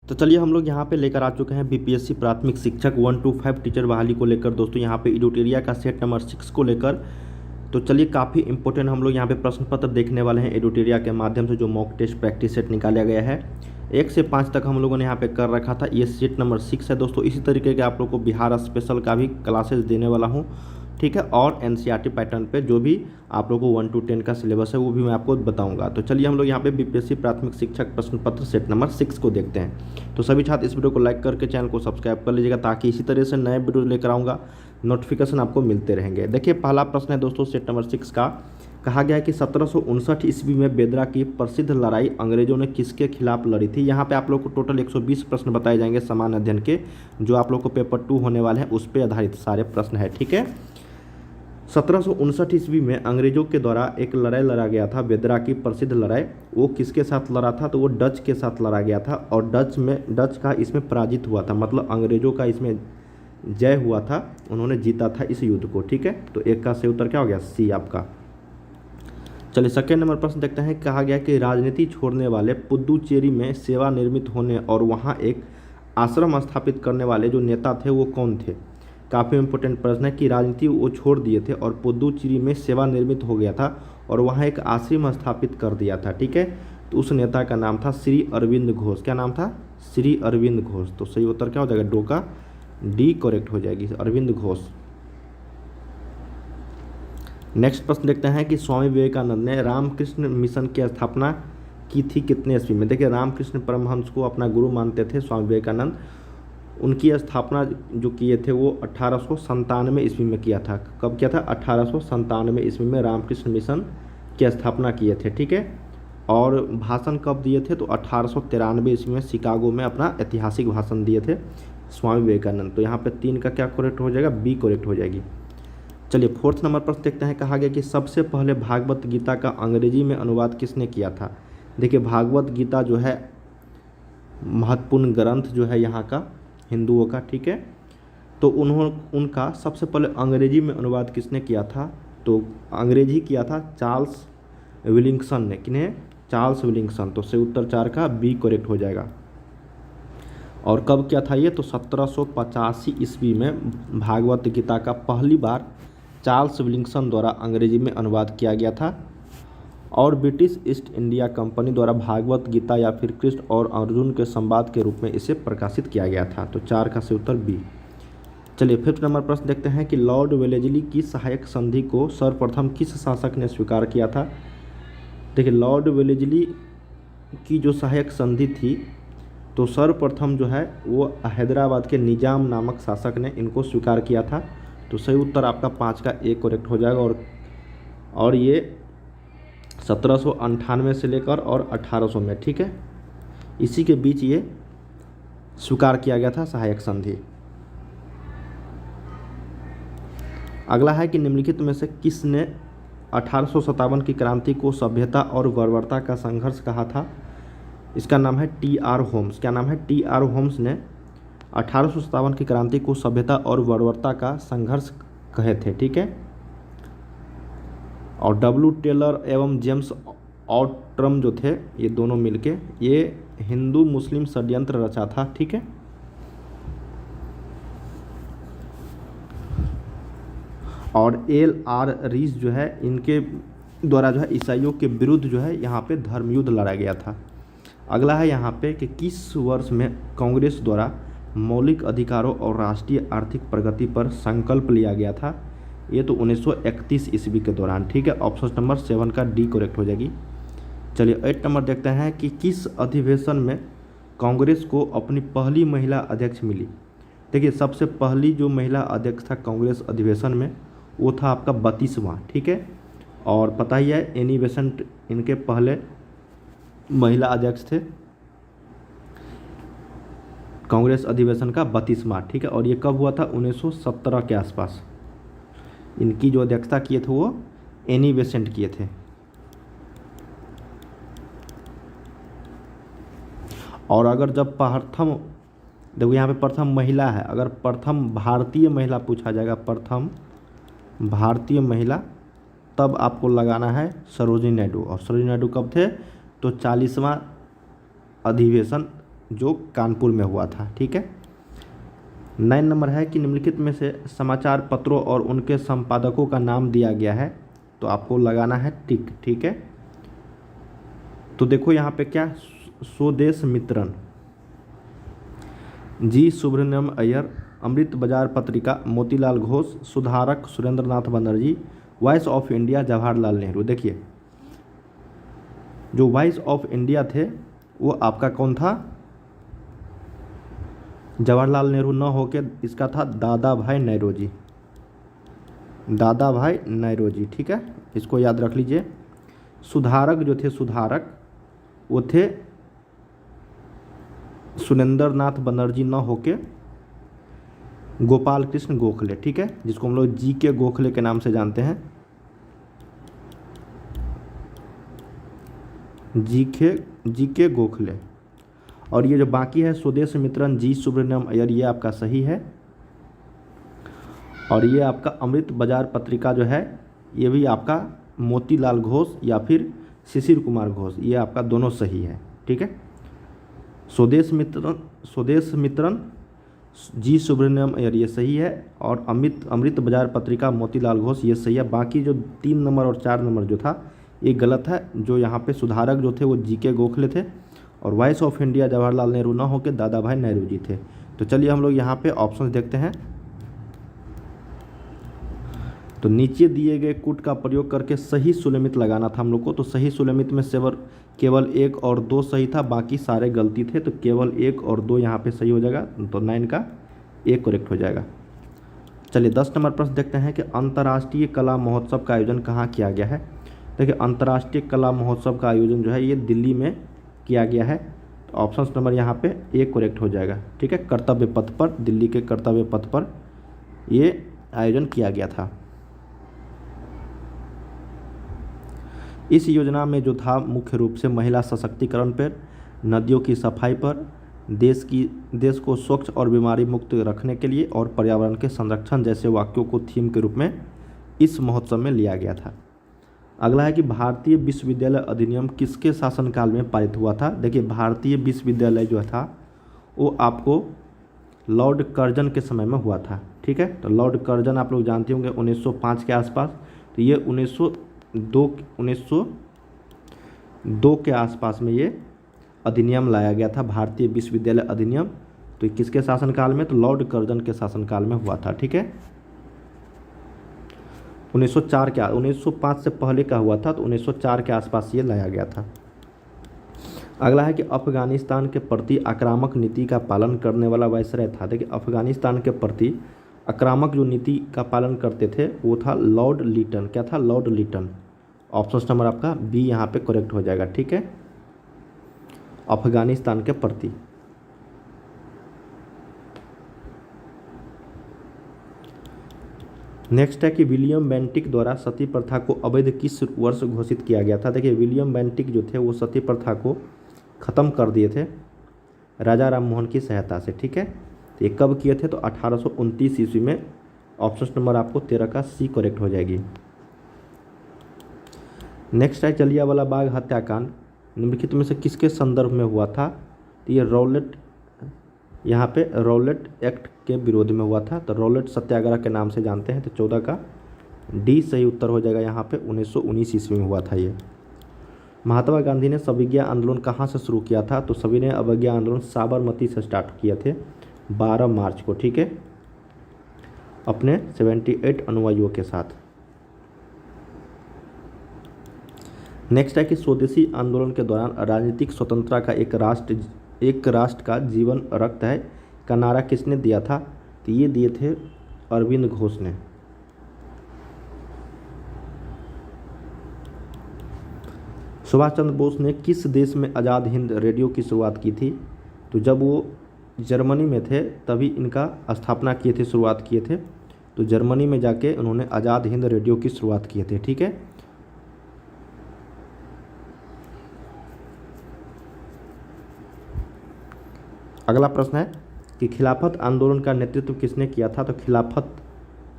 तो चलिए हम लोग यहाँ पे लेकर आ चुके हैं बीपीएससी प्राथमिक शिक्षक 1 to 5 टीचर बहाली को लेकर दोस्तों यहाँ पे एडिटोरिया का सेट नंबर 6 को लेकर। तो चलिए काफ़ी इंपॉर्टेंट हम लोग यहाँ पे प्रश्न पत्र देखने वाले हैं एडिटोरिया के माध्यम से, जो मॉक टेस्ट प्रैक्टिस सेट निकाला गया है 1 से 5 तक हम लोगों ने यहाँ पे कर रखा था। ये सेट नंबर 6 है दोस्तों। इसी तरीके के आप लोग को बिहार स्पेशल का भी क्लासेस देने वाला हूँ, ठीक है। और एनसीईआरटी पैटर्न पे जो भी आप लोगों को 1 to 10 का सिलेबस है वो भी मैं आपको बताऊंगा। तो चलिए हम लोग यहाँ पे बीपीएससी प्राथमिक शिक्षक प्रश्न पत्र सेट नंबर 6 को देखते हैं। तो सभी छात्र इस वीडियो को लाइक करके चैनल को सब्सक्राइब कर लीजिएगा, ताकि इसी तरह से नए वीडियो लेकर आऊँगा, नोटिफिकेशन आपको मिलते रहेंगे। देखिए पहला प्रश्न है दोस्तों सेट नंबर 6 का। कहा गया है कि 1759 ईस्वी में बेदरा की प्रसिद्ध लड़ाई अंग्रेजों ने किसके खिलाफ लड़ी थी। यहाँ पे आप लोग को टोटल 120 प्रश्न बताए जाएंगे समान अध्ययन के, जो आप लोग को पेपर 2 होने वाले हैं उस पर आधारित सारे प्रश्न है, ठीक है। 1759 ईस्वी में अंग्रेजों के द्वारा एक लड़ाई लड़ा गया था, बेदरा की प्रसिद्ध लड़ाई। वो किसके साथ लड़ा था, तो वो डच के साथ लड़ा गया था, और डच का इसमें पराजित हुआ था, मतलब अंग्रेजों का इसमें जय हुआ था, उन्होंने जीता था इस युद्ध को, ठीक है। तो एक का सही उत्तर क्या हो गया, सी आपका। चलिए सेकेंड नंबर प्रश्न देखते हैं। कहा गया कि राजनीति छोड़ने वाले पुदुचेरी में सेवा निर्मित होने और वहाँ एक आश्रम स्थापित करने वाले जो नेता थे वो कौन थे। काफ़ी इंपॉर्टेंट प्रश्न है कि राजनीति वो छोड़ दिए थे और पुदुचेरी में सेवा निर्मित हो गया था और वहाँ एक आश्रम स्थापित कर दिया था, ठीक है। तो उस नेता का नाम था श्री अरविंद घोष। क्या नाम था, श्री अरविंद घोष। तो सही उत्तर क्या हो जाएगा, डो का डी करेक्ट हो जाएगी, अरविंद घोष। नेक्स्ट प्रश्न देखते हैं कि स्वामी विवेकानंद ने रामकृष्ण मिशन की स्थापना की थी कितने ईस्वी में। देखिए रामकृष्ण परमहंस को अपना गुरु मानते थे स्वामी विवेकानंद। उनकी स्थापना जो किए थे वो 1897 ईस्वी में किया था। कब किया था, 1897 ईस्वी में रामकृष्ण मिशन की स्थापना किए थे, ठीक है। और भाषण कब दिए थे, तो 1893 ईस्वी में शिकागो में अपना ऐतिहासिक भाषण दिए थे स्वामी विवेकानंद। तो यहाँ पे 3 का क्या करेक्ट हो जाएगा, बी करेक्ट हो जाएगी। चलिए फोर्थ नंबर प्रश्न देखते हैं। कहा गया कि सबसे पहले भागवत गीता का अंग्रेजी में अनुवाद किसने किया था। देखिए भागवत गीता जो है महत्वपूर्ण ग्रंथ जो है यहाँ का हिंदुओं का, ठीक है। तो उनका सबसे पहले अंग्रेजी में अनुवाद किसने किया था, तो अंग्रेजी किया था चार्ल्स विलिंगसन ने। किन्हें, चार्ल्स विलिंगसन। तो सही उत्तर 4 का बी करेक्ट हो जाएगा। और कब किया था ये, तो 1785 ईस्वी में भागवत गीता का पहली बार चार्ल्स विलिंगसन द्वारा अंग्रेजी में अनुवाद किया गया था। और ब्रिटिश ईस्ट इंडिया कंपनी द्वारा भागवत गीता या फिर कृष्ण और अर्जुन के संवाद के रूप में इसे प्रकाशित किया गया था। तो 4 का सही उत्तर बी। चलिए फिफ्थ नंबर प्रश्न देखते हैं कि लॉर्ड वेलेस्ली की सहायक संधि को सर्वप्रथम किस शासक ने स्वीकार किया था। देखिए लॉर्ड वेलेस्ली की जो सहायक संधि थी, तो सर्वप्रथम जो है वो हैदराबाद के निजाम नामक शासक ने इनको स्वीकार किया था। तो सही उत्तर आपका 5 का ए करेक्ट हो जाएगा। और ये 1798 से लेकर और 1800 में, ठीक है, इसी के बीच ये स्वीकार किया गया था सहायक संधि। अगला है कि निम्नलिखित में से किसने 1857 की क्रांति को सभ्यता और बर्बरता का संघर्ष कहा था। इसका नाम है टी.आर. होम्स। क्या नाम है, टी.आर. होम्स ने 1857 की क्रांति को सभ्यता और बर्बरता का संघर्ष कहे थे, ठीक है। और डब्ल्यू टेलर एवं जेम्स ऑट्रम जो थे, ये दोनों मिलके ये हिंदू मुस्लिम षड्यंत्र रचा था, ठीक है। और एल.आर. रीस जो है, इनके द्वारा जो है ईसाइयों के विरुद्ध जो है यहाँ पे धर्मयुद्ध लड़ा गया था। अगला है यहाँ पे कि किस वर्ष में कांग्रेस द्वारा मौलिक अधिकारों और राष्ट्रीय आर्थिक प्रगति पर संकल्प लिया गया था। ये तो 1931 ईस्वी के दौरान, ठीक है। ऑप्शन नंबर 7 का डी करेक्ट हो जाएगी। चलिए 8 नंबर देखते हैं कि किस अधिवेशन में कांग्रेस को अपनी पहली महिला अध्यक्ष मिली। देखिए सबसे पहली जो महिला अध्यक्ष था कांग्रेस अधिवेशन में वो था आपका 32वां, ठीक है। और पता ही है एनी बेसेंट इनके पहले महिला अध्यक्ष थे कांग्रेस अधिवेशन का 32वां, ठीक है। और ये कब हुआ था, 1917 के आसपास। इनकी जो अध्यक्षता किए थे वो एनी बेसेंट किए थे। और अगर जब प्रथम, देखो यहाँ पे प्रथम महिला है, अगर प्रथम भारतीय महिला पूछा जाएगा, प्रथम भारतीय महिला, तब आपको लगाना है सरोजिनी नायडू। और सरोजिनी नायडू कब थे, तो 40वां अधिवेशन जो कानपुर में हुआ था। ठीक है। 9 नंबर है कि निम्नलिखित में से समाचार पत्रों और उनके संपादकों का नाम दिया गया है, तो आपको लगाना है टिक। ठीक है। तो देखो यहाँ पे क्या, स्वदेश मित्रन, जी सुब्रमण्यम अय्यर, अमृत बाजार पत्रिका मोतीलाल घोष, सुधारक Surendra Nath Banerjee, voice of India Jawaharlal Nehru. देखिए जो वॉइस ऑफ इंडिया थे वो आपका कौन था, जवाहरलाल नेहरू न होके इसका था दादा भाई नौरोजी, दादा भाई नौरोजी। ठीक है, इसको याद रख लीजिए। सुधारक जो थे, सुधारक वो थे सुरेंद्र नाथ बनर्जी न होके गोपाल कृष्ण गोखले। ठीक है, जिसको हम लोग जी.के. गोखले के नाम से जानते हैं, जी.के. गोखले। और ये जो बाकी है स्वदेश मित्रन, जी सुब्रमण्यम अय्यर, ये आपका सही है। और ये आपका अमृत बाजार पत्रिका जो है ये भी आपका मोतीलाल घोष या फिर शिशिर कुमार घोष, ये आपका दोनों सही है। ठीक है, स्वदेश मित्रन जी सुब्रमण्यम अय्यर ये सही है, और अमृत बाजार पत्रिका मोतीलाल घोष ये सही है। बाकी जो 3 नंबर और 4 नंबर जो था ये गलत है। जो यहाँ पे सुधारक जो थे वो जी.के. गोखले थे, और voice of India Jawaharlal Nehru ना होकर दादा भाई नौरोजी थे। तो चलिए हम लोग यहाँ पे ऑप्शंस देखते हैं। तो नीचे दिए गए कूट का प्रयोग करके सही सुलेमित लगाना था हम लोग को। तो सही सुलेमित में केवल 1 और 2 सही था, बाकी सारे गलती थे। तो केवल 1 और 2 यहाँ पे सही हो जाएगा, तो 9 का 1 करेक्ट हो जाएगा। चलिए 10 नंबर प्रश्न देखते हैं कि अंतर्राष्ट्रीय कला महोत्सव का आयोजन कहाँ किया गया है। देखिए अंतर्राष्ट्रीय कला महोत्सव का आयोजन जो है ये दिल्ली में किया गया है। तो ऑप्शन नंबर यहाँ पे 1 करेक्ट हो जाएगा। ठीक है, कर्तव्य पथ पर, दिल्ली के कर्तव्य पथ पर ये आयोजन किया गया था। इस योजना में जो था मुख्य रूप से महिला सशक्तिकरण पर, नदियों की सफाई पर, देश को स्वच्छ और बीमारी मुक्त रखने के लिए और पर्यावरण के संरक्षण जैसे वाक्यों को थीम के रूप में इस महोत्सव में लिया गया था। अगला है कि भारतीय विश्वविद्यालय अधिनियम किसके शासनकाल में पारित हुआ था। देखिए भारतीय विश्वविद्यालय जो था वो आपको लॉर्ड कर्जन के समय में हुआ था। ठीक है, तो लॉर्ड कर्जन आप लोग जानते होंगे 1905 के आसपास। तो ये 1902 के आसपास में ये अधिनियम लाया गया था, भारतीय विश्वविद्यालय अधिनियम। तो किसके शासनकाल में, तो लॉर्ड कर्जन के शासनकाल में हुआ था। ठीक है, 1904 के 1905 से पहले का हुआ था, तो 1904 के आसपास ये लाया गया था। अगला है कि अफगानिस्तान के प्रति आक्रामक नीति का पालन करने वाला वायसराय था। देखिए अफगानिस्तान के प्रति आक्रामक जो नीति का पालन करते थे वो था लॉर्ड लीटन। क्या था, लॉर्ड लीटन। ऑप्शन नंबर आपका बी यहाँ पे करेक्ट हो जाएगा। ठीक है, अफगानिस्तान के प्रति। नेक्स्ट है कि विलियम बेंटिक द्वारा सती प्रथा को अवैध किस वर्ष घोषित किया गया था। देखिए विलियम बेंटिक जो थे वो सती प्रथा को ख़त्म कर दिए थे राजा राम मोहन की सहायता से। ठीक है, तो ये कब किए थे, तो 1829 ईस्वी में। ऑप्शन नंबर आपको 13 का सी करेक्ट हो जाएगी। नेक्स्ट है जलियांवाला बाग हत्याकांड निम्नलिखित में से किसके संदर्भ में हुआ था। तो ये रॉलेट, यहाँ पे रॉलेट एक्ट के विरोध में हुआ था। तो रॉलेट सत्याग्रह के नाम से जानते हैं। तो 14 का डी सही उत्तर हो जाएगा। यहाँ पे 1919 ईस्वी में हुआ था ये। महात्मा गांधी ने अवज्ञा आंदोलन कहाँ से शुरू किया था। तो सभी ने अवज्ञा आंदोलन साबरमती से स्टार्ट किए थे 12 मार्च को। ठीक है, अपने 78 अनुयायियों के साथ। नेक्स्ट है कि स्वदेशी आंदोलन के दौरान राजनीतिक स्वतंत्रता का एक राष्ट्र का जीवन रक्त है का नारा किसने दिया था। तो ये दिए थे अरविंद घोष ने। सुभाष चंद्र बोस ने किस देश में आज़ाद हिंद रेडियो की शुरुआत की थी। तो जब वो जर्मनी में थे तभी इनका स्थापना किए थे, शुरुआत किए थे। तो जर्मनी में जाके उन्होंने आज़ाद हिंद रेडियो की शुरुआत किए थे। ठीक है, अगला प्रश्न है कि खिलाफत आंदोलन का नेतृत्व किसने किया था। तो खिलाफत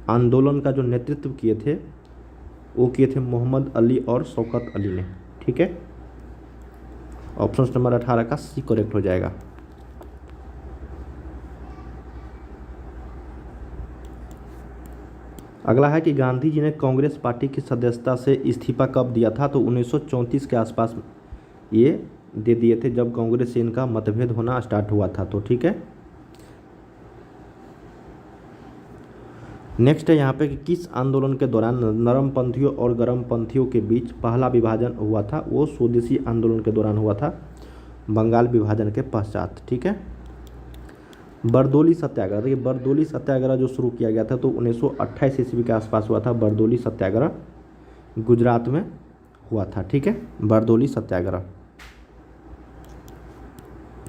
आंदोलन का जो नेतृत्व किए थे वो किए थे मोहम्मद अली और शौकत अली ने। ठीक है, ऑप्शन नंबर 18 का सी करेक्ट हो जाएगा। अगला है कि गांधी जी ने कांग्रेस पार्टी की सदस्यता से इस्तीफा कब दिया था, तो 1934 के आसपास ये दे दिए थे, जब कांग्रेस से इनका मतभेद होना स्टार्ट हुआ था। तो ठीक है, नेक्स्ट है यहाँ पे कि किस आंदोलन के दौरान नरमपंथियों और गर्मपंथियों के बीच पहला विभाजन हुआ था, वो स्वदेशी आंदोलन के दौरान हुआ था, बंगाल विभाजन के पश्चात। ठीक है, बरदौली सत्याग्रह, देखिए बरदौली सत्याग्रह जो शुरू किया गया था तो 1928 ईस्वी के आसपास हुआ था। बरदौली सत्याग्रह गुजरात में हुआ था। ठीक है, बरदौली सत्याग्रह,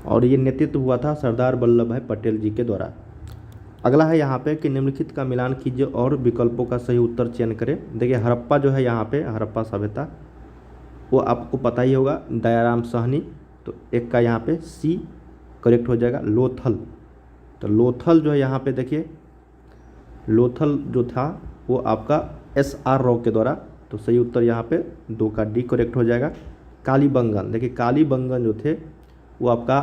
और ये नेतृत्व हुआ था सरदार वल्लभ भाई पटेल जी के द्वारा। अगला है यहाँ पे कि निम्नलिखित का मिलान कीजिए और विकल्पों का सही उत्तर चयन करें। देखिए हड़प्पा जो है यहाँ पे, हड़प्पा सभ्यता, वो आपको पता ही होगा, दयाराम साहनी, तो एक का यहाँ पे सी करेक्ट हो जाएगा। लोथल, तो लोथल जो है यहाँ पे देखिए, लोथल जो था वो आपका SR राव के द्वारा, तो सही उत्तर यहाँ पे 2 का डी करेक्ट हो जाएगा। कालीबंगन, देखिए कालीबंगन जो थे वो आपका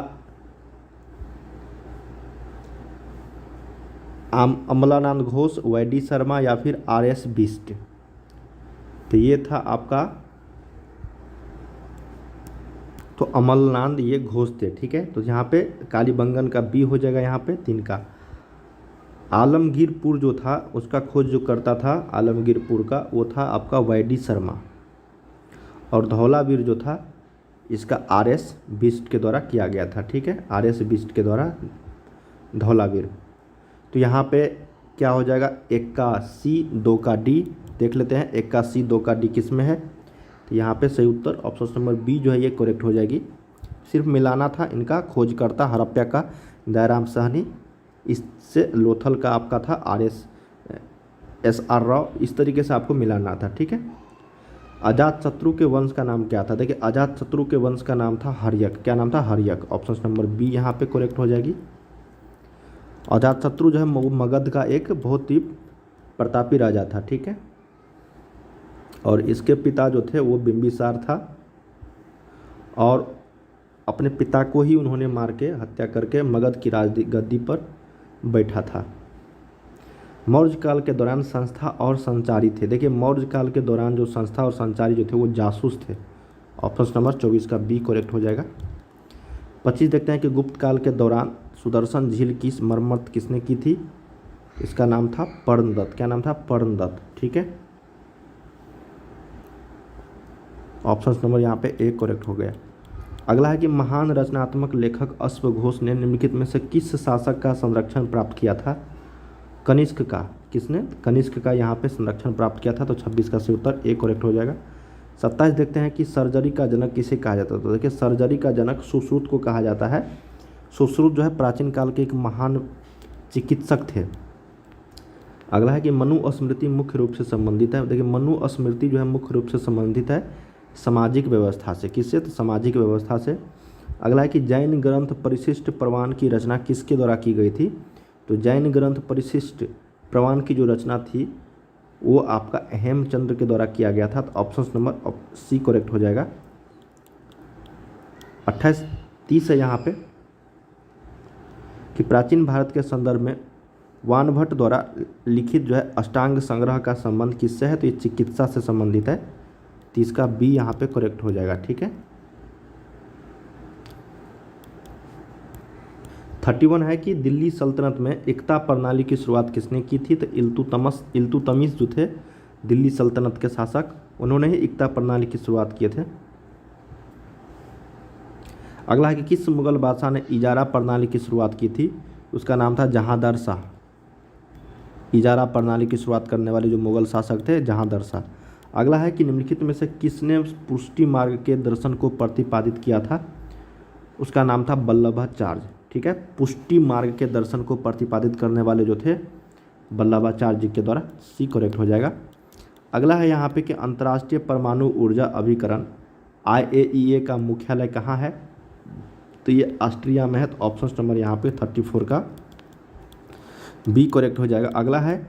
अमलानंद घोष, YD शर्मा या फिर RS बिष्ट, तो ये था आपका, तो अमलनाथ ये घोष थे। ठीक है, तो यहाँ पे कालीबंगन का बी हो जाएगा यहाँ पे 3 का। आलमगीरपुर जो था उसका खोज जो करता था आलमगीरपुर का, वो था आपका YD शर्मा, और धौलावीर जो था इसका RS बिष्ट के द्वारा किया गया था। ठीक है, RS बिष्ट के द्वारा धौलावीर। तो यहाँ पे क्या हो जाएगा, 1 का सी 2 का डी, देख लेते हैं 1 का सी 2 का डी किस में है, तो यहाँ पे सही उत्तर ऑप्शन नंबर बी जो है ये करेक्ट हो जाएगी। सिर्फ मिलाना था इनका, खोजकर्ता हड़प्पा का दयाराम साहनी, इससे लोथल का आपका था SR राव, इस तरीके से आपको मिलाना था। ठीक है, अजातशत्रु के वंश का नाम क्या था, देखिए अजातशत्रु के वंश का नाम था हर्यक, क्या नाम था, हर्यक, ऑप्शन नंबर बी यहाँ पे करेक्ट हो जाएगी। अजातशत्रु जो है मगध का एक बहुत ही प्रतापी राजा था। ठीक है, और इसके पिता जो थे वो बिंबिसार था, और अपने पिता को ही उन्होंने मार के हत्या करके मगध की गद्दी पर बैठा था। मौर्य काल के दौरान संस्था और संचारी थे, देखिए मौर्य काल के दौरान जो संस्था और संचारी जो थे वो जासूस थे, ऑप्शन नंबर 24 का बी करेक्ट हो जाएगा। 25 देखते हैं कि गुप्त काल के दौरान सुदर्शन झील की मरम्मत किसने की थी, इसका नाम था पर्णदत्त, क्या नाम था, पर्णदत्त। ठीक है, ऑप्शन नंबर यहाँ पे ए करेक्ट हो गया। अगला है कि महान रचनात्मक लेखक अश्वघोष ने निम्नलिखित में से किस शासक का संरक्षण प्राप्त किया था, कनिष्क का, किसने, कनिष्क का यहाँ पे संरक्षण प्राप्त किया था, तो 26 का सही उत्तर ए करेक्ट हो जाएगा। 27 देखते हैं कि सर्जरी का जनक किसे कहा जाता था, तो देखिए सर्जरी का जनक सुश्रुत को कहा जाता है। सुश्रुत जो है प्राचीन काल के एक महान चिकित्सक थे। अगला है कि मनुस्मृति मुख्य रूप से संबंधित है, देखिए मनुस्मृति जो है मुख्य रूप से संबंधित है सामाजिक व्यवस्था से, किससे, तो सामाजिक व्यवस्था से। अगला है कि जैन ग्रंथ परिशिष्ट प्रमाण की रचना किसके द्वारा की गई थी, तो जैन ग्रंथ परिशिष्ट प्रमाण की जो रचना थी वो आपका हेमचंद्र के द्वारा किया गया था, तो ऑप्शन नंबर सी करेक्ट हो जाएगा। 28 30 है यहाँ पे कि प्राचीन भारत के संदर्भ में वानभट्ट द्वारा लिखित जो है अष्टांग संग्रह का संबंध किससे है, तो ये चिकित्सा से संबंधित है, 30 का बी यहाँ पे करेक्ट हो जाएगा। ठीक है, 31 है कि दिल्ली सल्तनत में एकता प्रणाली की शुरुआत किसने की थी, तो इल्तुतमिश जो थे दिल्ली सल्तनत के शासक, उन्होंने ही एकता प्रणाली की शुरुआत किए थे। अगला है कि किस मुगल बादशाह ने इजारा प्रणाली की शुरुआत की थी, उसका नाम था जहांदर शाह। इजारा प्रणाली की शुरुआत करने वाले जो मुगल शासक थे जहांदर शाह। अगला है कि निम्नलिखित में से किसने पुष्टि मार्ग के दर्शन को प्रतिपादित किया था, उसका नाम था वल्लभाचार्य। ठीक है, पुष्टि मार्ग के दर्शन को प्रतिपादित करने वाले जो थे वल्लभाचार्य जी के द्वारा, सी करेक्ट हो जाएगा। अगला है यहाँ पे कि अंतर्राष्ट्रीय परमाणु ऊर्जा अभिकरण IAEA का मुख्यालय कहाँ है, तो ये ऑस्ट्रिया में है, तो ऑप्शन नंबर यहाँ पे 34 का बी करेक्ट हो जाएगा। अगला है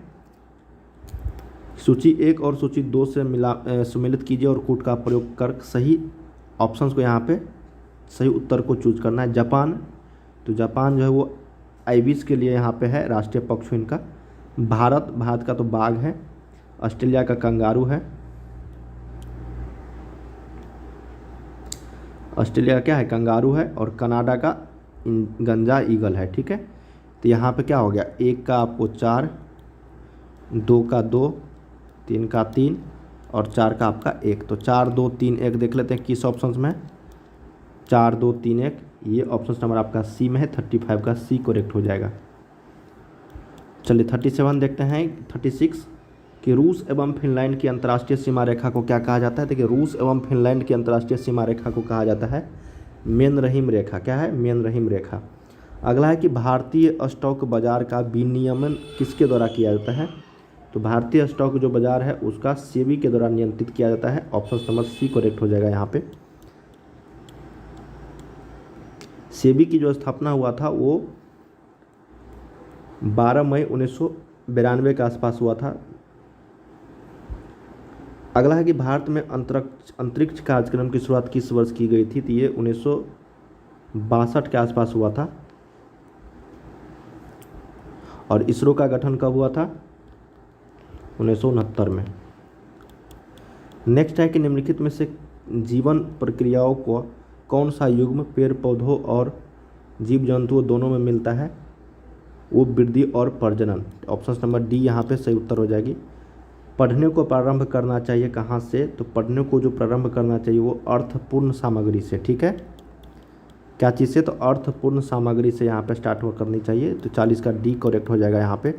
सूची 1 और सूची 2 से सम्मिलित कीजिए और कूट का प्रयोग कर सही ऑप्शंस को यहाँ पे सही उत्तर को चूज करना है। जापान, तो जापान जो है वो आइबिस के लिए यहाँ पे है, राष्ट्रीय पक्षी इनका। भारत का तो बाघ है, ऑस्ट्रेलिया का कंगारू है, ऑस्ट्रेलिया का क्या है, कंगारू है, और कनाडा का गंजा ईगल है। ठीक है, तो यहाँ पे क्या हो गया, 1 का आपको 4, 2 का 2, 3 का 3 और 4 का आपका 1। तो 4 2 3 1 देख लेते हैं किस ऑप्शन में, 4 2 3 1, ये ऑप्शन नंबर आपका सी में है, 35 का सी करेक्ट हो जाएगा। चलिए 37 देखते हैं, 36 कि रूस एवं फिनलैंड की अंतर्राष्ट्रीय सीमा रेखा को क्या कहा जाता है। देखिए रूस एवं फिनलैंड की अंतर्राष्ट्रीय सीमा रेखा को कहा जाता है मेन रहीम रेखा। क्या है, मेन रहीम रेखा। अगला है कि भारतीय स्टॉक बाजार का विनियमन किसके द्वारा किया जाता है। तो भारतीय स्टॉक जो बाजार है उसका सेबी के द्वारा नियंत्रित किया जाता है। ऑप्शन नंबर सी करेक्ट हो जाएगा यहाँ पे। सेबी की जो स्थापना हुआ था वो 12 मई 1992 के आसपास हुआ था। अगला है कि भारत में अंतरिक्ष कार्यक्रम की शुरुआत किस वर्ष की गई थी। तो ये 1962 के आसपास हुआ था। और इसरो का गठन कब हुआ था, 1969 में। नेक्स्ट है कि निम्नलिखित में से जीवन प्रक्रियाओं को कौन सा युग्म पेड़ पौधों और जीव जंतुओं दोनों में मिलता है। वो वृद्धि और प्रजनन। ऑप्शन नंबर डी यहाँ पे सही उत्तर हो जाएगी। पढ़ने को प्रारंभ करना चाहिए कहाँ से, तो पढ़ने को जो प्रारंभ करना चाहिए वो अर्थपूर्ण सामग्री से। ठीक है, क्या चीज़ से, तो अर्थपूर्ण सामग्री से यहाँ पे स्टार्ट करनी चाहिए। तो 40 का डी करेक्ट हो जाएगा यहाँ पे।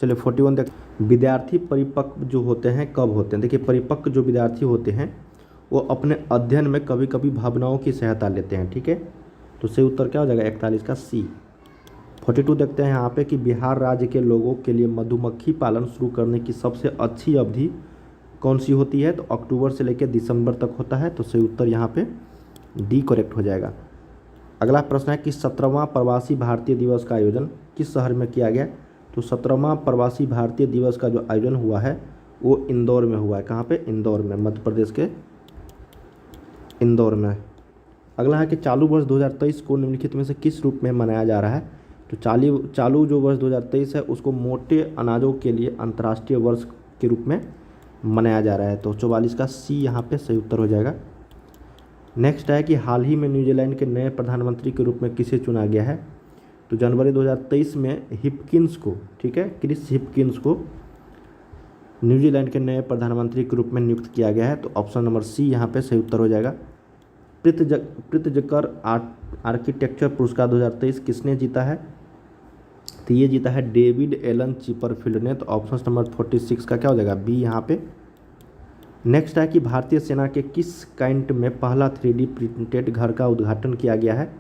चलिए 41 देख, विद्यार्थी परिपक्व जो होते हैं कब होते हैं। देखिए परिपक्व जो विद्यार्थी होते हैं वो अपने अध्ययन में कभी कभी भावनाओं की सहायता लेते हैं। ठीक है, तो सही उत्तर क्या हो जाएगा, 41 का सी। 42 देखते हैं यहाँ पे कि बिहार राज्य के लोगों के लिए मधुमक्खी पालन शुरू करने की सबसे अच्छी अवधि कौन सी होती है। तो अक्टूबर से लेकर दिसंबर तक होता है। तो सही उत्तर यहाँ पे डी करेक्ट हो जाएगा। अगला प्रश्न है कि 17वां प्रवासी भारतीय दिवस का आयोजन किस शहर में किया गया। तो 17वां प्रवासी भारतीय दिवस का जो आयोजन हुआ है वो इंदौर में हुआ है। कहाँ पे, इंदौर में, मध्य प्रदेश के इंदौर में। अगला है कि चालू वर्ष 2023 को निम्नलिखित में से किस रूप में मनाया जा रहा है। तो चालू जो वर्ष 2023 है उसको मोटे अनाजों के लिए अंतर्राष्ट्रीय वर्ष के रूप में मनाया जा रहा है। तो 44 का सी यहाँ पे सही उत्तर हो जाएगा। नेक्स्ट है कि हाल ही में न्यूजीलैंड के नए प्रधानमंत्री के रूप में किसे चुना गया है। तो जनवरी 2023 में हिपकिंस को, ठीक है, क्रिस हिपकिंस को न्यूजीलैंड के नए प्रधानमंत्री के रूप में नियुक्त किया गया है। तो ऑप्शन नंबर सी यहाँ पे सही उत्तर हो जाएगा। प्रित्जकर आर्किटेक्चर पुरस्कार 2023 किसने जीता है। तो ये जीता है डेविड एलन चिपरफील्ड ने। तो ऑप्शन नंबर 46 का क्या हो जाएगा, बी यहाँ पे। नेक्स्ट है कि भारतीय सेना के किस कैंट में पहला 3D प्रिंटेड घर का उद्घाटन किया गया है।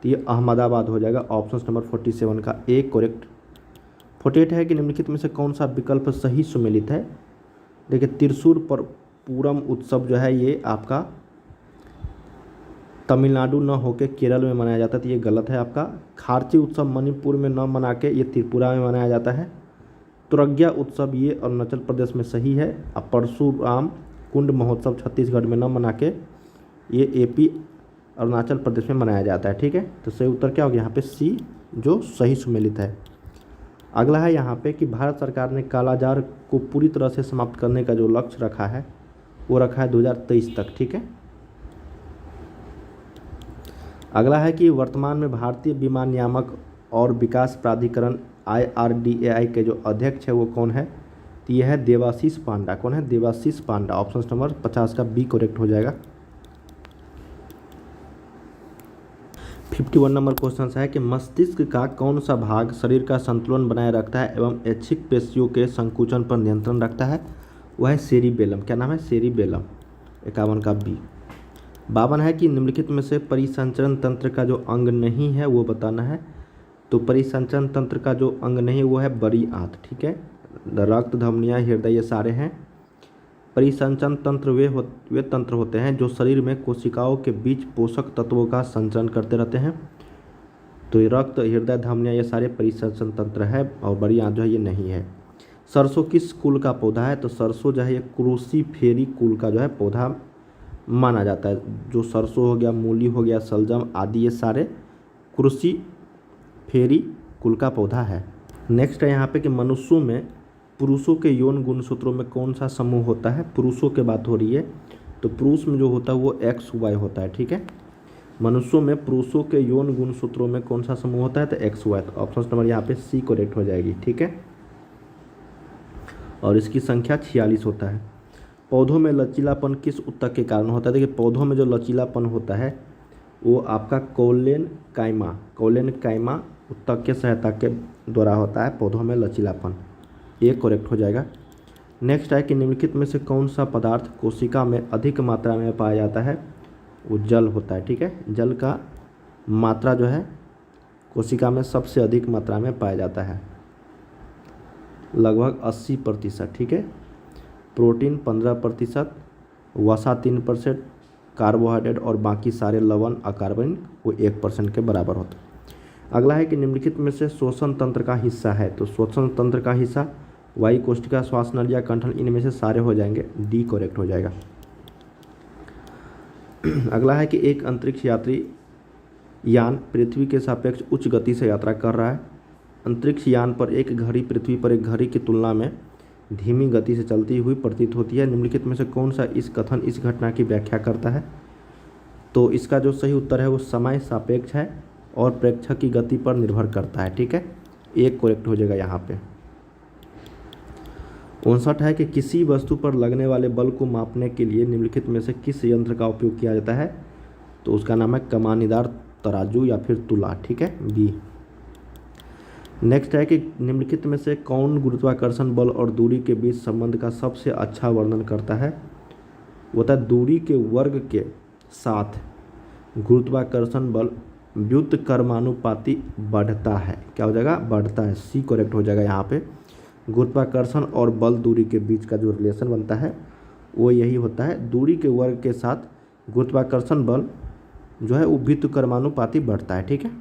तो ये अहमदाबाद हो जाएगा। ऑप्शन नंबर 47 का ए करेक्ट। 48 है कि निम्नलिखित में से कौन सा विकल्प सही सुमेलित है। देखिए त्रिशूर पर पूरम उत्सव जो है ये आपका तमिलनाडु न होकर केरल में मनाया जाता है। तो ये गलत है आपका। खारची उत्सव मणिपुर में न मना के ये त्रिपुरा में मनाया जाता है। तुरग्या उत्सव ये अरुणाचल प्रदेश में सही है। अब परशुराम कुंड महोत्सव छत्तीसगढ़ में न मना के ये एपी अरुणाचल प्रदेश में मनाया जाता है। ठीक है, तो सही उत्तर क्या हो गया यहाँ पे, सी जो सही सुमेलित है। अगला है यहाँ पे कि भारत सरकार ने कालाजार को पूरी तरह से समाप्त करने का जो लक्ष्य रखा है वो रखा है 2023 तक। ठीक है, अगला है कि वर्तमान में भारतीय बीमा नियामक और विकास प्राधिकरण IRDAI के जो अध्यक्ष है वो कौन है। तो यह है देवाशीष पांडा। कौन है, देवाशीष पांडा। ऑप्शन नंबर 50 का बी करेक्ट हो जाएगा। 51 नंबर क्वेश्चन है कि मस्तिष्क का कौन सा भाग शरीर का संतुलन बनाए रखता है एवं ऐच्छिक पेशियों के संकुचन पर नियंत्रण रखता है। वह है सेरिबेलम। क्या नाम है, सेरिबेलम। 51 का बी। 52 है कि निम्नलिखित में से परिसंचरण तंत्र का जो अंग नहीं है वो बताना है। तो परिसंचरण तंत्र का जो अंग नहीं है वो है बड़ी आंत। ठीक है, रक्त धमनियाँ हृदय ये सारे हैं। परिसंचरण तंत्र वे तंत्र होते हैं जो शरीर में कोशिकाओं के बीच पोषक तत्वों का संचरण करते रहते हैं। तो रक्त हृदय धमनियाँ ये सारे परिसंचरण तंत्र है और बड़ी आंत जो है ये नहीं है। सरसों किस कुल का पौधा है। तो सरसों जो है ये क्रूसीफेरी कुल का जो है पौधा माना जाता है। जो सरसों हो गया, मूली हो गया, सलजम आदि ये सारे क्रूसीफेरी कुल का पौधा है। नेक्स्ट है यहाँ पे कि मनुष्यों में पुरुषों के यौन गुणसूत्रों में कौन सा समूह होता है? पुरुषों की बात हो रही है, तो पुरुष में जो होता है वो XY होता है, ठीक है। मनुष्यों में पुरुषों के यौन गुणसूत्रों में कौन सा समूह होता है? तो XY। तो ऑप्शन नंबर यहाँ पे C करेक्ट हो जाएगी, ठीक है। और इसकी संख्या 46 होता है। पौधों में लचीलापन किस ऊतक के कारण होता है? देखिए, पौधों में जो लचीलापन होता है वो आपका कॉलेन काइमा ऊतक के सहायता के द्वारा होता है पौधों में लचीलापन। ये करेक्ट हो जाएगा। नेक्स्ट है कि निम्नलिखित में से कौन सा पदार्थ कोशिका में अधिक मात्रा में पाया जाता है? वो जल होता है, ठीक है। जल का मात्रा जो है कोशिका में सबसे अधिक मात्रा में पाया जाता है, लगभग 80%, ठीक है। प्रोटीन 15%, वसा 3%, कार्बोहाइड्रेट और बाकी सारे लवण अकार्बनिक वो 1% के बराबर होता है। अगला है कि निम्नलिखित में से श्वसन तंत्र का हिस्सा है, तो श्वसन तंत्र का हिस्सा वायु कोशिका, श्वास नल या कंठन, इनमें से सारे हो जाएंगे, डी करेक्ट हो जाएगा। अगला है कि एक अंतरिक्ष यात्री यान पृथ्वी के सापेक्ष उच्च गति से यात्रा कर रहा है। अंतरिक्ष यान पर एक घड़ी पृथ्वी पर एक घड़ी की तुलना में धीमी गति से चलती हुई प्रतीत होती है। निम्नलिखित में से कौन सा इस कथन इस घटना की व्याख्या करता है? तो इसका जो सही उत्तर है वो समय सापेक्ष है और प्रेक्षक की गति पर निर्भर करता है, ठीक है। एक करेक्ट हो जाएगा यहाँ पे। 59 है कि किसी वस्तु पर लगने वाले बल को मापने के लिए निम्नलिखित में से किस यंत्र का उपयोग किया जाता है? तो उसका नाम है कमानीदार तराजू या फिर तुला, ठीक है, बी। नेक्स्ट है कि निम्नलिखित में से कौन गुरुत्वाकर्षण बल और दूरी के बीच संबंध का सबसे अच्छा वर्णन करता है? वो होता है दूरी के वर्ग के साथ गुरुत्वाकर्षण बल व्युत्क्रमानुपाती बढ़ता है। क्या हो जाएगा? बढ़ता है, सी करेक्ट हो जाएगा यहाँ पे। गुरुत्वाकर्षण और बल दूरी के बीच का जो रिलेशन बनता है वो यही होता है, दूरी के वर्ग के साथ गुरुत्वाकर्षण बल जो है वो व्युत्क्रमानुपाती बढ़ता है, ठीक है।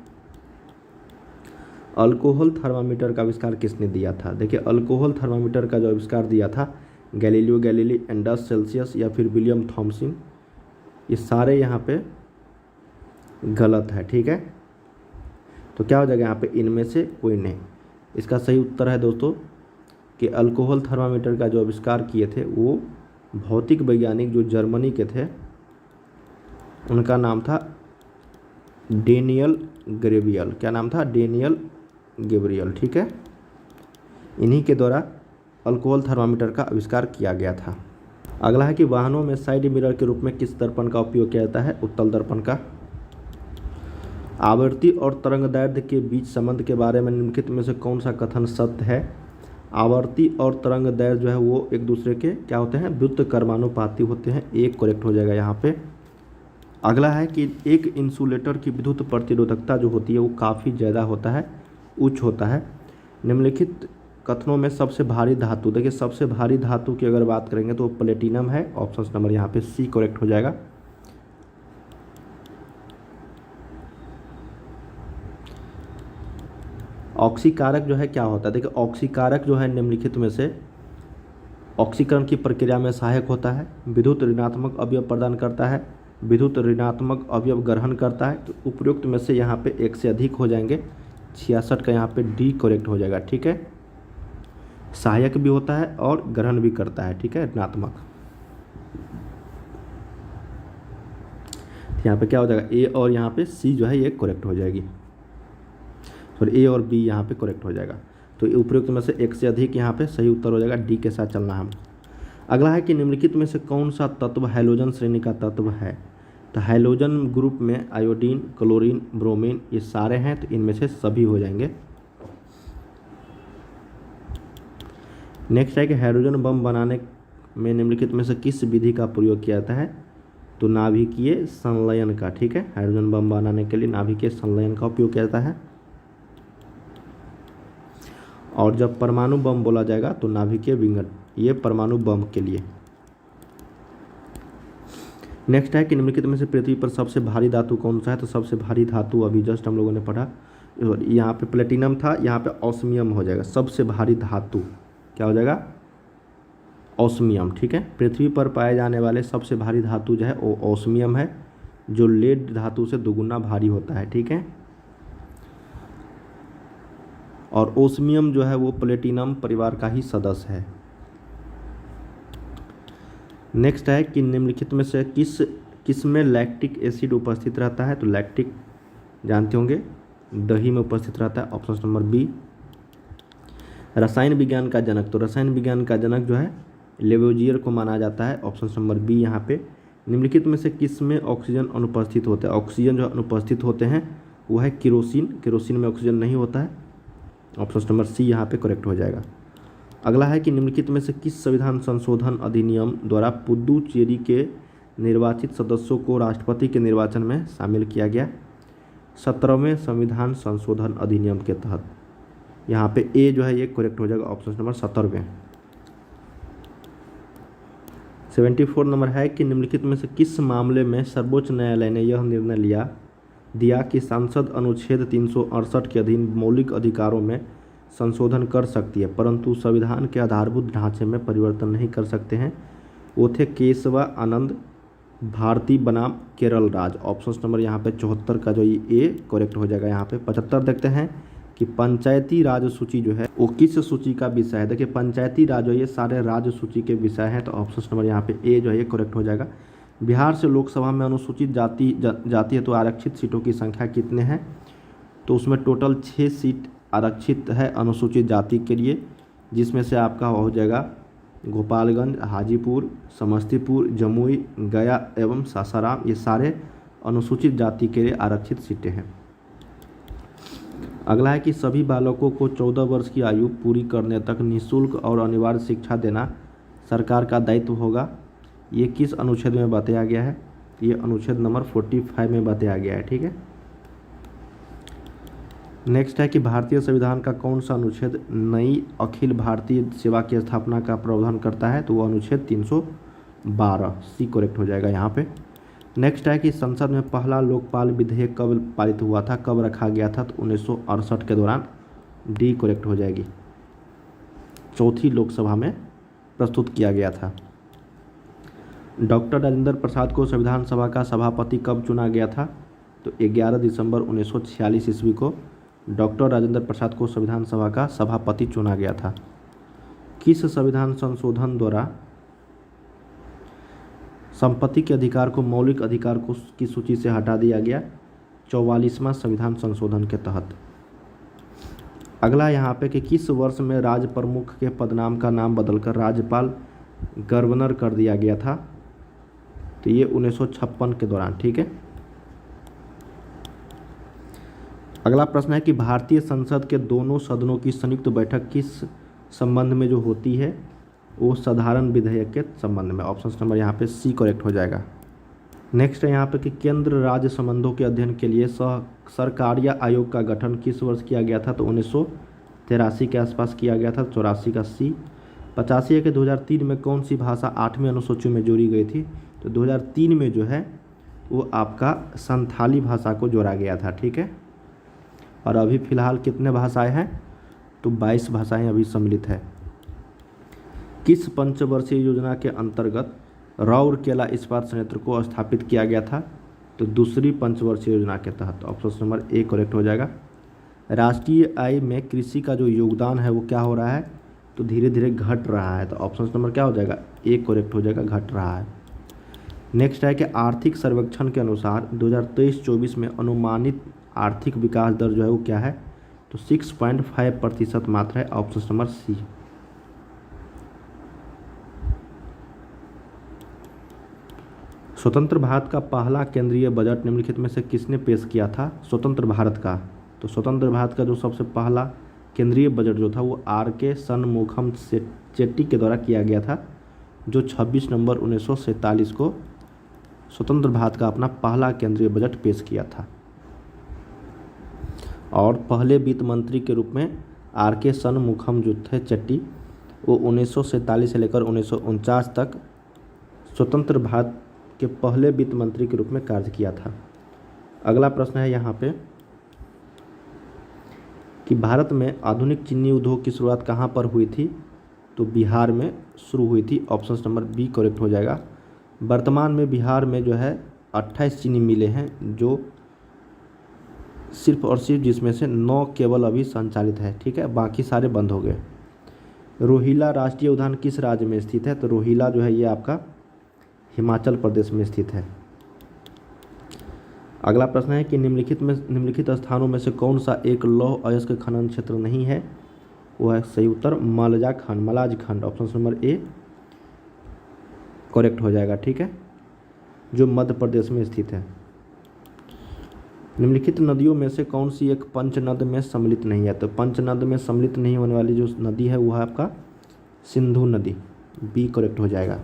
अल्कोहल थर्मामीटर का आविष्कार किसने दिया था? देखिए, अल्कोहल थर्मामीटर का जो आविष्कार दिया था गैलीलियो गैलीली, एंडस सेल्सियस या फिर विलियम थॉमसन, ये सारे यहाँ पे गलत है, ठीक है। तो क्या हो जाएगा यहाँ पे? इनमें से कोई नहीं। इसका सही उत्तर है दोस्तों कि अल्कोहल थर्मामीटर का जो आविष्कार किए थे वो भौतिक वैज्ञानिक जो जर्मनी के थे, उनका नाम था डेनियल गैब्रियल। क्या नाम था? डेनियल गैब्रियल, ठीक है। इन्हीं के द्वारा अल्कोहल थर्मामीटर का आविष्कार किया गया था। अगला है कि वाहनों में साइड मिरर के रूप में किस दर्पण का उपयोग किया जाता है? उत्तल दर्पण का। आवृत्ति और तरंगदैर्ध्य के बीच संबंध के बारे में निम्नलिखित में से कौन सा कथन सत्य है? आवर्ती और तरंगदैर्ध्य जो है वो एक दूसरे के क्या होते हैं? व्युत्क्रमानुपाती होते हैं। एक करेक्ट हो जाएगा यहाँ पे। अगला है कि एक इंसुलेटर की विद्युत प्रतिरोधकता जो होती है वो काफ़ी ज़्यादा होता है, उच्च होता है। निम्नलिखित कथनों में सबसे भारी धातु, देखिए सबसे भारी धातु की अगर बात करेंगे तो प्लेटिनम है। ऑप्शन नंबर यहाँ पे सी करेक्ट हो जाएगा। ऑक्सीकारक जो है क्या होता है? देखिए, ऑक्सीकारक जो है निम्नलिखित में से ऑक्सीकरण की प्रक्रिया में सहायक होता है, विद्युत ऋणात्मक अवयव प्रदान करता है, विद्युत ऋणात्मक अवयव ग्रहण करता है। तो उपयुक्त में से यहाँ पे एक से अधिक हो जाएंगे, 66 का यहाँ पे डी करेक्ट हो जाएगा, ठीक है। सहायक भी होता है और ग्रहण भी करता है, ठीक है, ऋणात्मक। यहाँ पे क्या हो जाएगा? ए और यहाँ पे सी जो है ये करेक्ट हो जाएगी, और ए और बी यहाँ पे करेक्ट हो जाएगा। तो उपयुक्त में से एक से अधिक यहाँ पे सही उत्तर हो जाएगा, डी के साथ चलना है हम। अगला है कि निम्नलिखित में से कौन सा तत्व हैलोजन श्रेणी का तत्व है? तो हैलोजन ग्रुप में आयोडीन, क्लोरीन, ब्रोमीन ये सारे हैं, तो इनमें से सभी हो जाएंगे। नेक्स्ट है कि हाइड्रोजन बम बनाने में निम्नलिखित में से किस विधि का प्रयोग किया जाता है? तो नाभिकीय संलयन का, ठीक है। हाइड्रोजन बम बनाने के लिए नाभिकीय संलयन का उपयोग किया जाता है। और जब परमाणु बम बोला जाएगा तो नाभिकीय विघटन, ये परमाणु बम के लिए। नेक्स्ट है कि निम्नलिखित में से पृथ्वी पर सबसे भारी धातु कौन सा है? तो सबसे भारी धातु अभी जस्ट हम लोगों ने पढ़ा, यहाँ पे प्लेटिनम था, यहाँ पे ऑस्मियम हो जाएगा। सबसे भारी धातु क्या हो जाएगा? ऑस्मियम, ठीक है। पृथ्वी पर पाए जाने वाले सबसे भारी धातु जो है वो ऑस्मियम है, जो लेड धातु से दोगुना भारी होता है, ठीक है। और ओस्मियम जो है वो प्लेटिनम परिवार का ही सदस्य है। नेक्स्ट है कि निम्नलिखित में से किस में लैक्टिक एसिड उपस्थित रहता है। तो लैक्टिक जानते होंगे दही में उपस्थित रहता है, ऑप्शन नंबर बी। रसायन विज्ञान का जनक, तो रसायन विज्ञान का जनक जो है लेवोजियर को माना जाता है, ऑप्शन नंबर बी यहाँ पे। निम्नलिखित में से किस में ऑक्सीजन अनुपस्थित होते हैं। ऑक्सीजन जो अनुपस्थित होते हैं वो है केरोसिन, केरोसिन में ऑक्सीजन नहीं होता है, ऑप्शन नंबर सी यहाँ पे करेक्ट हो जाएगा। अगला है कि निम्नलिखित में से किस संविधान संशोधन अधिनियम द्वारा पुदुचेरी के निर्वाचित सदस्यों को राष्ट्रपति के निर्वाचन में शामिल किया गया। 17वें संविधान संशोधन अधिनियम के तहत। यहाँ पे ए जो है ये करेक्ट हो जाएगा, ऑप्शन नंबर 17वें। 74 नंबर है कि निम्नलिखित में से किस मामले में सर्वोच्च न्यायालय ने यह निर्णय दिया कि सांसद अनुच्छेद 368 के अधीन मौलिक अधिकारों में संशोधन कर सकती है परंतु संविधान के आधारभूत ढांचे में परिवर्तन नहीं कर सकते हैं। वो थे केशवा आनंद भारती बनाम केरल राज, ऑप्शन नंबर यहाँ पे 74 का जो ये ए करेक्ट हो जाएगा। यहाँ पे 75 देखते हैं कि पंचायती राज सूची जो है वो किस सूची का विषय है। देखिए पंचायती राज जो ये सारे राज्य सूची के विषय हैं, तो ऑप्शन नंबर यहाँ पे ए जो है ये करेक्ट हो जाएगा। बिहार से लोकसभा में अनुसूचित जाति है तो आरक्षित सीटों की संख्या कितने हैं। तो उसमें टोटल 6 सीट आरक्षित है अनुसूचित जाति के लिए, जिसमें से आपका हो जाएगा गोपालगंज, हाजीपुर, समस्तीपुर, जमुई, गया एवं सासाराम, ये सारे अनुसूचित जाति के लिए आरक्षित सीटें हैं। अगला है कि सभी बालकों को 14 वर्ष की आयु पूरी करने तक निःशुल्क और अनिवार्य शिक्षा देना सरकार का दायित्व होगा। ये किस अनुच्छेद में बताया गया है। ये अनुच्छेद नंबर 45 में बताया गया है, ठीक है। नेक्स्ट है कि भारतीय संविधान का कौन सा अनुच्छेद नई अखिल भारतीय सेवा की स्थापना का प्रावधान करता है। तो वो अनुच्छेद 312, सी करेक्ट हो जाएगा यहाँ पे। नेक्स्ट है कि संसद में पहला लोकपाल विधेयक कब पारित हुआ था, कब रखा गया था। तो 1968 के दौरान, डी करेक्ट हो जाएगी। चौथी लोकसभा में प्रस्तुत किया गया था। डॉक्टर राजेंद्र प्रसाद को संविधान सभा का सभापति कब चुना गया था। तो 11 दिसंबर 1946 ईस्वी को डॉक्टर राजेंद्र प्रसाद को संविधान सभा का सभापति चुना गया था। किस संविधान संशोधन द्वारा संपत्ति के अधिकार को मौलिक अधिकार की सूची से हटा दिया गया। 44वां संविधान संशोधन के तहत। अगला यहाँ पे कि किस वर्ष में राज्य प्रमुख के पदनाम का नाम बदलकर राज्यपाल गवर्नर कर दिया गया था। तो ये 1956 के दौरान, ठीक है। अगला प्रश्न है कि भारतीय संसद के दोनों सदनों की संयुक्त बैठक किस संबंध में जो होती है, वो साधारण विधेयक के संबंध में। ऑप्शन नंबर यहाँ पे सी करेक्ट हो जाएगा। नेक्स्ट है यहाँ पे कि केंद्र राज्य संबंधों के अध्ययन के लिए सरकारिया आयोग का गठन किस वर्ष किया गया था। तो 1983 के आसपास किया गया था, 84 का सी। 85 है कि 2003 में कौन सी भाषा 8वें अनुसूची में जोड़ी गई थी। तो 2003 में जो है वो आपका संथाली भाषा को जोड़ा गया था, ठीक है। और अभी फ़िलहाल कितने भाषाएं हैं। तो 22 भाषाएं अभी सम्मिलित है। किस पंचवर्षीय योजना के अंतर्गत राउरकेला इस्पात संयंत्र को स्थापित किया गया था। तो दूसरी पंचवर्षीय योजना के तहत। ऑप्शन नंबर ए करेक्ट हो जाएगा। राष्ट्रीय आय में कृषि का जो योगदान है वो क्या हो रहा है। तो धीरे धीरे घट रहा है। तो ऑप्शन नंबर क्या हो जाएगा, ए करेक्ट हो जाएगा, घट रहा है। नेक्स्ट है कि आर्थिक सर्वेक्षण के अनुसार 2023-24 में अनुमानित आर्थिक विकास दर जो है वो क्या है। तो 6.5% मात्र है, ऑप्शन नंबर सी। स्वतंत्र भारत का पहला केंद्रीय बजट निम्नलिखित में से किसने पेश किया था। स्वतंत्र भारत का, तो स्वतंत्र भारत का जो सबसे पहला केंद्रीय बजट जो था वो आर.के. शनमुगम चेट्टी के द्वारा किया गया था, जो 26 नवंबर 1947 को स्वतंत्र भारत का अपना पहला केंद्रीय बजट पेश किया था। और पहले वित्त मंत्री के रूप में आर.के. शनमुगम जो थे चेट्टी, वो 1947 से लेकर 1949 तक स्वतंत्र भारत के पहले वित्त मंत्री के रूप में कार्य किया था। अगला प्रश्न है यहाँ पे कि भारत में आधुनिक चीनी उद्योग की शुरुआत कहाँ पर हुई थी। तो बिहार में शुरू हुई थी, ऑप्शन नंबर बी करेक्ट हो जाएगा। वर्तमान में बिहार में जो है 28 चीनी मिलें हैं जो सिर्फ और सिर्फ जिसमें से 9 केवल अभी संचालित है, ठीक है, बाकी सारे बंद हो गए। रोहिला राष्ट्रीय उद्यान किस राज्य में स्थित है? तो रोहिला जो है ये आपका हिमाचल प्रदेश में स्थित है। अगला प्रश्न है कि निम्नलिखित स्थानों में से कौन सा एक लौह अयस्क खनन क्षेत्र नहीं है? वो है सही उत्तर मलाज खंड, ऑप्शन नंबर ए करेक्ट हो जाएगा, ठीक है, जो मध्य प्रदेश में स्थित है। निम्नलिखित नदियों में से कौन सी एक पंचनद में सम्मिलित नहीं है? तो पंचनद में सम्मिलित नहीं होने वाली जो नदी है वो है आपका सिंधु नदी, बी करेक्ट हो जाएगा।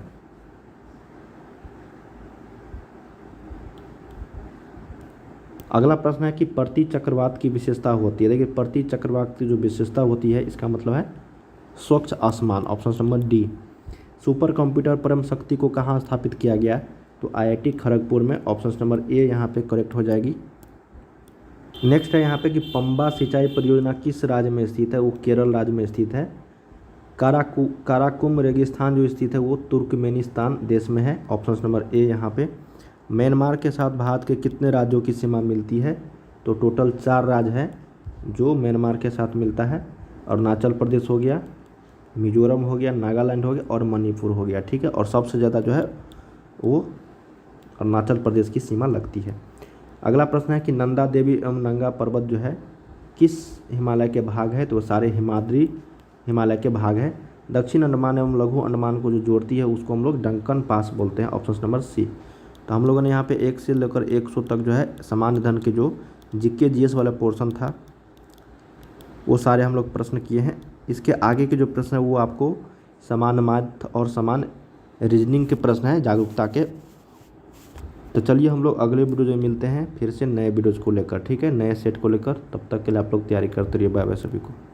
अगला प्रश्न है कि प्रति चक्रवात की विशेषता होती है। देखिए प्रति चक्रवात की जो विशेषता होती है इसका मतलब है स्वच्छ आसमान, option number D. Super computer परम शक्ति को कहाँ स्थापित किया गया? तो आईआईटी खड़गपुर में, ऑप्शन नंबर ए यहाँ पे करेक्ट हो जाएगी। नेक्स्ट है यहाँ पे कि पंबा सिंचाई परियोजना किस राज्य में स्थित है? वो केरल राज्य में स्थित है। काराकुम रेगिस्तान जो स्थित है वो तुर्कमेनिस्तान देश में है, ऑप्शन नंबर ए यहाँ पे। म्यांमार के साथ भारत के कितने राज्यों की सीमा मिलती है? तो टोटल 4 राज्य है जो म्यांमार के साथ मिलता है। अरुणाचल प्रदेश हो गया, मिजोरम हो गया, नागालैंड हो गया और मणिपुर हो गया, ठीक है, और सबसे ज़्यादा जो है वो अरुणाचल प्रदेश की सीमा लगती है। अगला प्रश्न है कि नंदा देवी एवं नंगा पर्वत जो है किस हिमालय के भाग है? तो वो सारे हिमाद्री हिमालय के भाग है। दक्षिण अंडमान एवं लघु अंडमान को जो जोड़ती है उसको हम लोग डंकन पास बोलते हैं, ऑप्शन नंबर सी। तो हम लोगों ने यहाँ पे 1 से लेकर 100 तक जो है सामान्य धन के जो जीके जीएस वाला पोर्शन था वो सारे हम लोग प्रश्न किए हैं। इसके आगे के जो प्रश्न है वो आपको समान मैथ और समान रीजनिंग के प्रश्न हैं जागरूकता के। तो चलिए हम लोग अगले वीडियो में मिलते हैं फिर से नए वीडियोज़ को लेकर, ठीक है, नए सेट को लेकर। तब तक के लिए आप लोग तैयारी करते रहिए। बाय बाय सभी को।